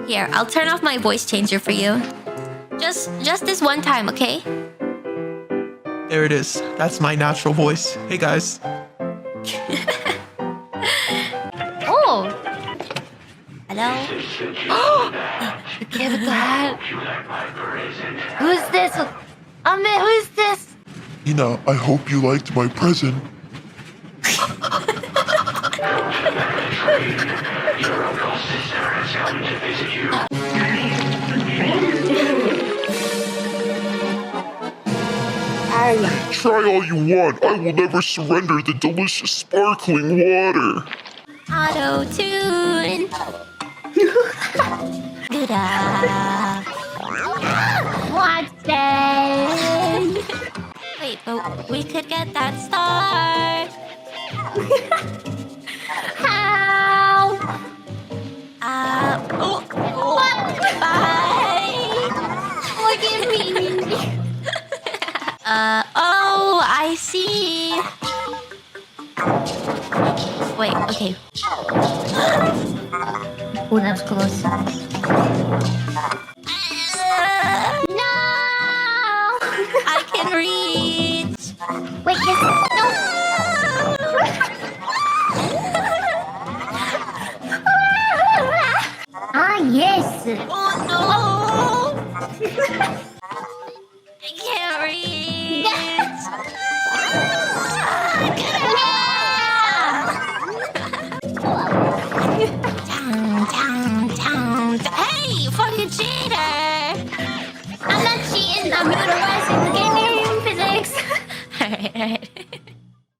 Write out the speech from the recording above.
Here, I'll turn off my voice changer for you. Just this one time, okay? There it is. That's my natural voice. Hey guys. Oh! Hello? Look at that. Who's this? Ame, who's this? Ina, I hope you liked my present. Try all you want. I will never surrender the delicious sparkling water. Auto-tune. Watson. Wait, but we could get that star. How? Bye. Forgive me. Oh, I see. Wait, okay. Oh, that was close. No! I can reach. Wait, yes. No. Ah, yes. Oh, no.